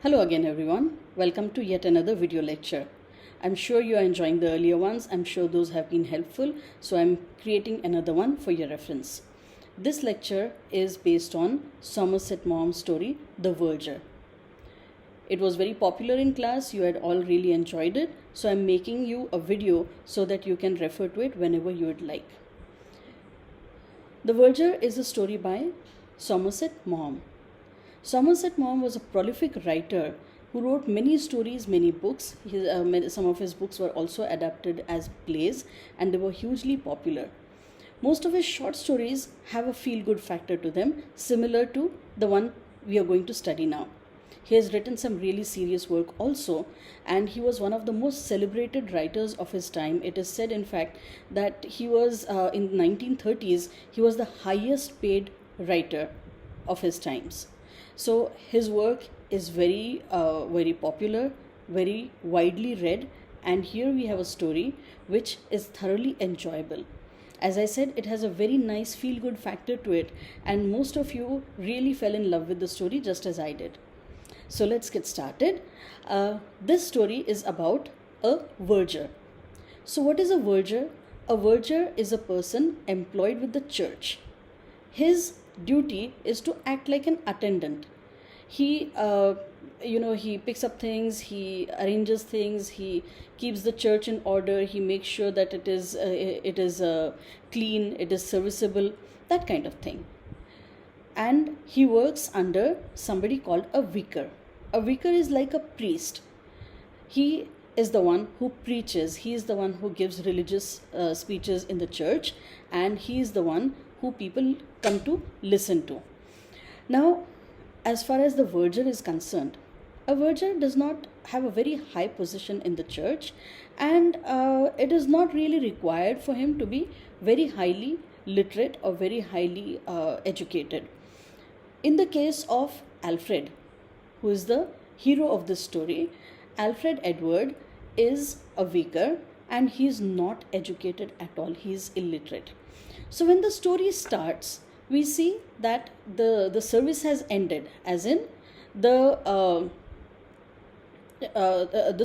Hello again everyone. Welcome to yet another video lecture. I'm sure you are enjoying the earlier ones. I'm sure those have been helpful. So I'm creating another one for your reference. This lecture is based on Somerset Maugham's story, The Verger. It was very popular in class. You had all really enjoyed it. So I'm making you a video so that you can refer to it whenever you would like. The Verger is a story by Somerset Maugham. Somerset Maugham was a prolific writer who wrote many stories, many books. Some of his books were also adapted as plays and they were hugely popular. Most of his short stories have a feel-good factor to them, similar to the one we are going to study now. He has written some really serious work also, and he was one of the most celebrated writers of his time. It is said, in fact, that he was in the 1930s, he was the highest paid writer of his times. So his work is very popular, very widely read, and here we have a story which is thoroughly enjoyable. As I said, it has a very nice feel-good factor to it, and most of you really fell in love with the story just as I did. So let's get started. This story is about a verger. So what is a verger? A verger is a person employed with the church. His duty is to act like an attendant. He he picks up things, he arranges things, he keeps the church in order, he makes sure that it is clean, it is serviceable, that kind of thing. And he works under somebody called a vicar. A vicar is like a priest. He is the one who preaches, he is the one who gives religious speeches in the church, and he is the one who people come to listen to. Now, as far as the verger is concerned, a verger does not have a very high position in the church, and it is not really required for him to be very highly literate or very highly educated. In the case of Alfred, who is the hero of this story, Alfred Edward is a vicar and he is not educated at all. He is illiterate. So when the story starts, we see that the service has ended, as in the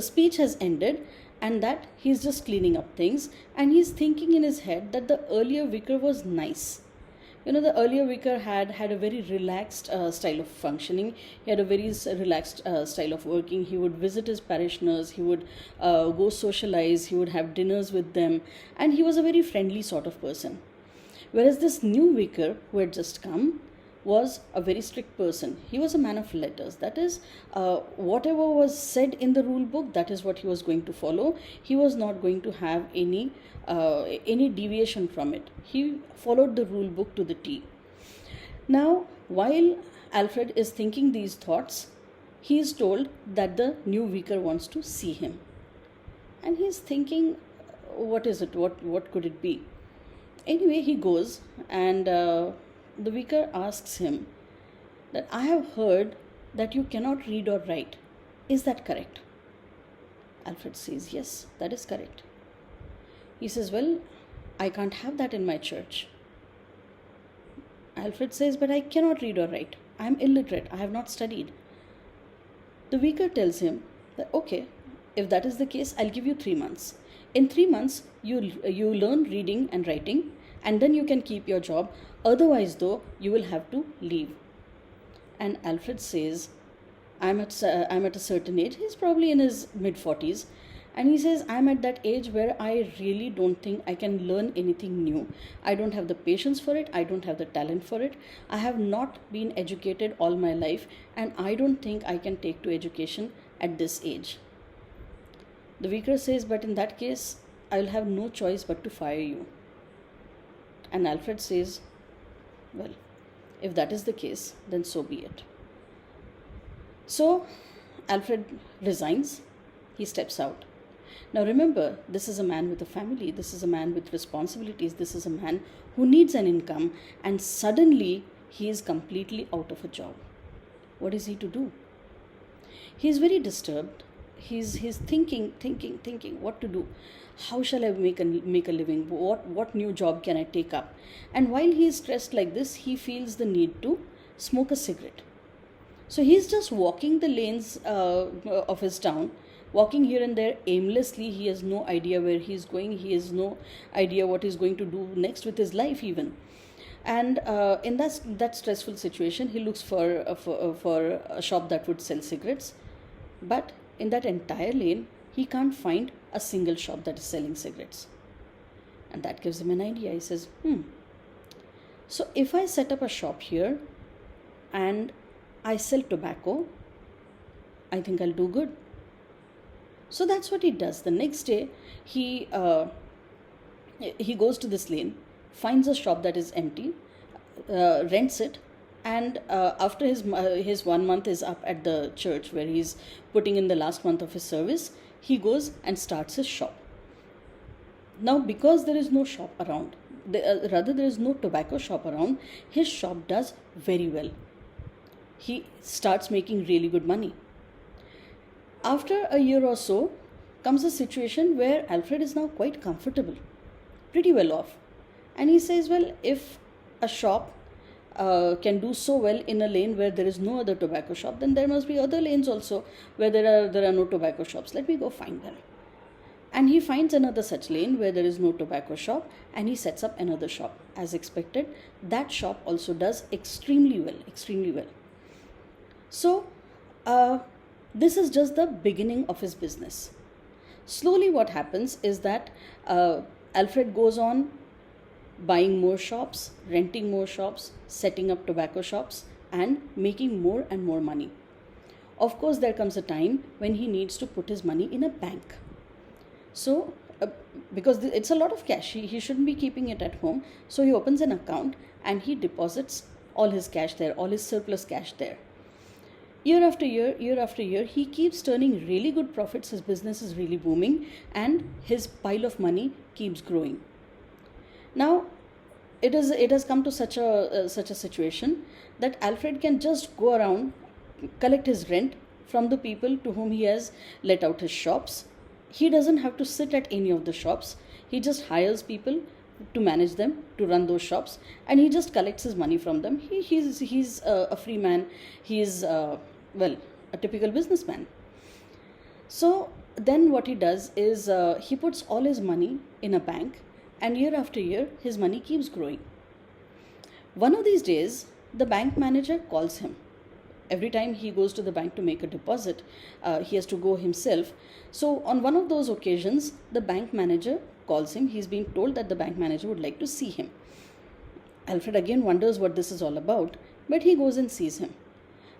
speech has ended, and that he's just cleaning up things, and he's thinking in his head that the earlier vicar was nice. The earlier vicar had a very relaxed style of functioning. He had a very relaxed style of working. He would visit his parishioners, he would go socialize, he would have dinners with them, and he was a very friendly sort of person. Whereas this new vicar who had just come was a very strict person. He was a man of letters. That is, whatever was said in the rule book, that is what he was going to follow. He was not going to have any deviation from it. He followed the rule book to the T. Now, while Alfred is thinking these thoughts, he is told that the new vicar wants to see him. And he is thinking, what is it? What could it be? Anyway, he goes, and the vicar asks him that, I have heard that you cannot read or write. Is that correct? Alfred says, yes, that is correct. He says, well, I can't have that in my church. Alfred says, but I cannot read or write. I am illiterate. I have not studied. The vicar tells him that, okay, if that is the case, I'll give you 3 months. In 3 months, you learn reading and writing, and then you can keep your job. Otherwise, though, you will have to leave. And Alfred says, I'm at a certain age. He's probably in his mid-40s. And he says, I'm at that age where I really don't think I can learn anything new. I don't have the patience for it. I don't have the talent for it. I have not been educated all my life, and I don't think I can take to education at this age. The vicar says, but in that case, I will have no choice but to fire you. And Alfred says, well, if that is the case, then so be it. So Alfred resigns. He steps out. Now remember, this is a man with a family. This is a man with responsibilities. This is a man who needs an income, and suddenly he is completely out of a job. What is he to do? He is very disturbed. He's thinking what to do. How shall I make a living? What new job can I take up? And while he is stressed like this, he feels the need to smoke a cigarette. So he's just walking the lanes of his town, walking here and there aimlessly. He has no idea where he's going. He has no idea what he's going to do next with his life, even. And in that stressful situation, he looks for a shop that would sell cigarettes. But in that entire lane, he can't find a single shop that is selling cigarettes. And that gives him an idea. He says, so if I set up a shop here and I sell tobacco, I think I'll do good. So that's what he does. The next day, he goes to this lane, finds a shop that is empty, rents it, and after his 1 month is up at the church where he's putting in the last month of his service, he goes and starts his shop. Now, because there is no shop around, there is no tobacco shop around, his shop does very well. He starts making really good money. After a year or so, comes a situation where Alfred is now quite comfortable, pretty well off. And he says, well, if a shop can do so well in a lane where there is no other tobacco shop, then there must be other lanes also where there are no tobacco shops. Let me go find them. And he finds another such lane where there is no tobacco shop, and he sets up another shop. As expected, that shop also does extremely well. So, this is just the beginning of his business. Slowly what happens is that Alfred goes on buying more shops, renting more shops, setting up tobacco shops, and making more and more money. Of course, there comes a time when he needs to put his money in a bank. So, because it's a lot of cash, he shouldn't be keeping it at home. So he opens an account and he deposits all his cash there, all his surplus cash there. Year after year, he keeps turning really good profits. His business is really booming, and his pile of money keeps growing. Now, it has come to such a situation that Alfred can just go around, collect his rent from the people to whom he has let out his shops. He doesn't have to sit at any of the shops. He just hires people to manage them, to run those shops, and he just collects his money from them. He's a free man. He's a typical businessman. So then what he does is he puts all his money in a bank, and year after year his money keeps growing. One of these days, the bank manager calls him. Every time he goes to the bank to make a deposit, he has to go himself. So on one of those occasions, the bank manager calls him. He's being told that the bank manager would like to see him. Alfred again wonders what this is all about, but he goes and sees him.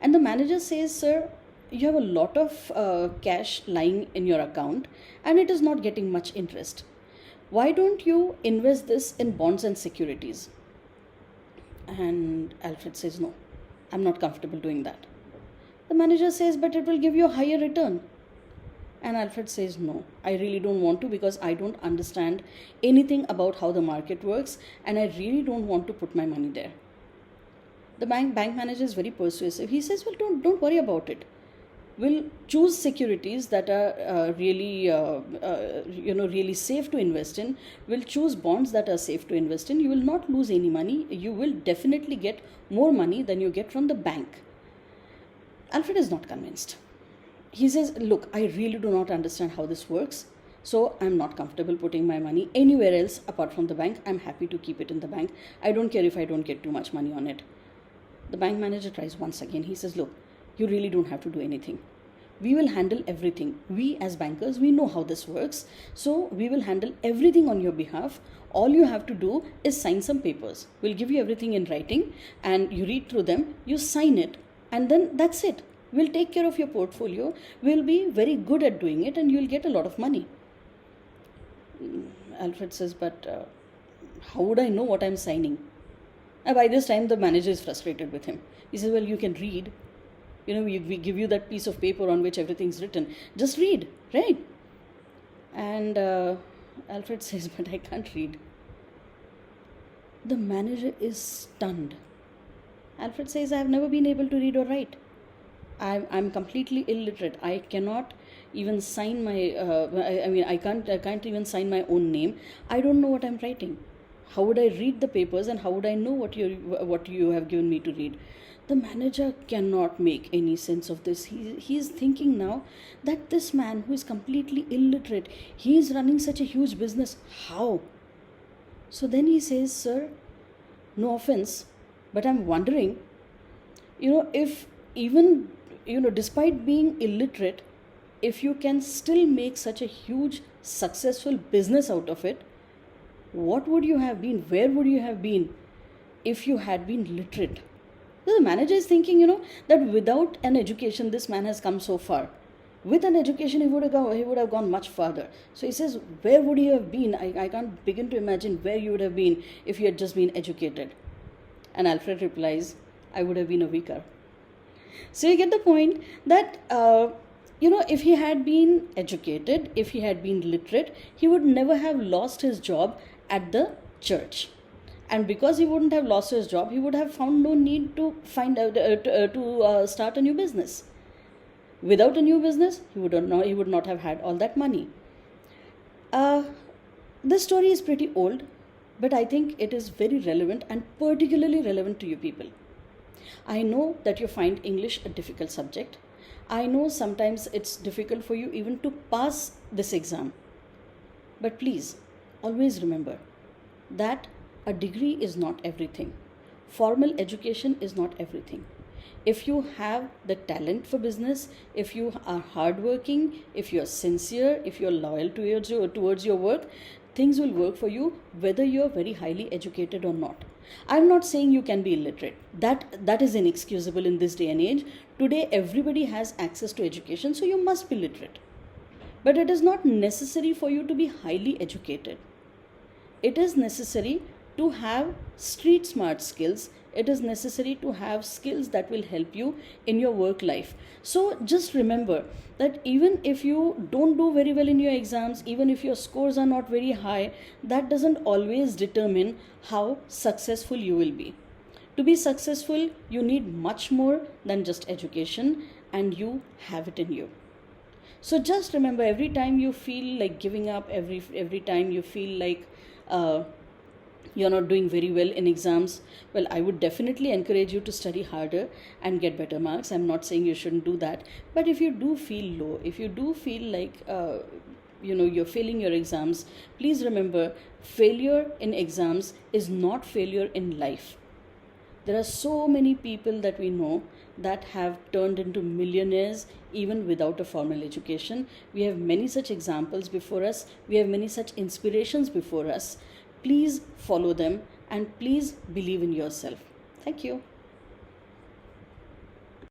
And the manager says, sir, you have a lot of cash lying in your account and it is not getting much interest. Why don't you invest this in bonds and securities? And Alfred says, no, I'm not comfortable doing that. The manager says, but it will give you a higher return. And Alfred says, no, I really don't want to, because I don't understand anything about how the market works, and I really don't want to put my money there. The bank manager is very persuasive. He says, well, don't worry about it. We'll choose securities that are really safe to invest in. We'll choose bonds that are safe to invest in. You will not lose any money. You will definitely get more money than you get from the bank. Alfred is not convinced. He says, look, I really do not understand how this works. So I'm not comfortable putting my money anywhere else apart from the bank. I'm happy to keep it in the bank. I don't care if I don't get too much money on it. The bank manager tries once again. He says, look, you really don't have to do anything. We will handle everything. We as bankers, we know how this works. So we will handle everything on your behalf. All you have to do is sign some papers. We'll give you everything in writing and you read through them, you sign it, and then that's it. We'll take care of your portfolio. We'll be very good at doing it and you'll get a lot of money. Alfred says, but how would I know what I'm signing? And by this time, the manager is frustrated with him. He says, well, you can read. We give you that piece of paper on which everything's written. Just read, right? And Alfred says, but I can't read. The manager is stunned. Alfred says, I have never been able to read or write. I'm completely illiterate. I cannot even sign my, I can't even sign my own name. I don't know what I'm writing. How would I read the papers and how would I know what you have given me to read? The manager cannot make any sense of this. He is thinking now that this man who is completely illiterate, he is running such a huge business. How? So then he says, sir, no offense, but I'm wondering, if even, despite being illiterate, if you can still make such a huge successful business out of it, what would you have been? Where would you have been if you had been literate? The manager is thinking, that without an education, this man has come so far. With an education, he would have gone much farther. So he says, where would you have been? I can't begin to imagine where you would have been if you had just been educated. And Alfred replies, I would have been a vicar. So you get the point that, if he had been educated, if he had been literate, he would never have lost his job at the church. And because he wouldn't have lost his job, he would have found no need to start a new business. Without a new business, he would not have had all that money. This story is pretty old, but I think it is very relevant and particularly relevant to you people. I know that you find English a difficult subject. I know sometimes it's difficult for you even to pass this exam. But please, always remember that a degree is not everything. Formal education is not everything. If you have the talent for business, if you are hardworking, if you are sincere, if you are loyal towards your work, things will work for you whether you are very highly educated or not. I'm not saying you can be illiterate. That is inexcusable in this day and age. Today everybody has access to education, so you must be literate. But it is not necessary for you to be highly educated. It is necessary to have street smart skills. It is necessary to have skills that will help you in your work life. So just remember that even if you don't do very well in your exams, even if your scores are not very high, that doesn't always determine how successful you will be. To be successful, you need much more than just education, and you have it in you. So just remember, every time you feel like giving up, every time you feel like you're not doing very well in exams, well, I would definitely encourage you to study harder and get better marks. I'm not saying you shouldn't do that. But if you do feel low, if you do feel like you're failing your exams, please remember, failure in exams is not failure in life. There are so many people that we know that have turned into millionaires even without a formal education. We have many such examples before us. We have many such inspirations before us. Please follow them and please believe in yourself. Thank you.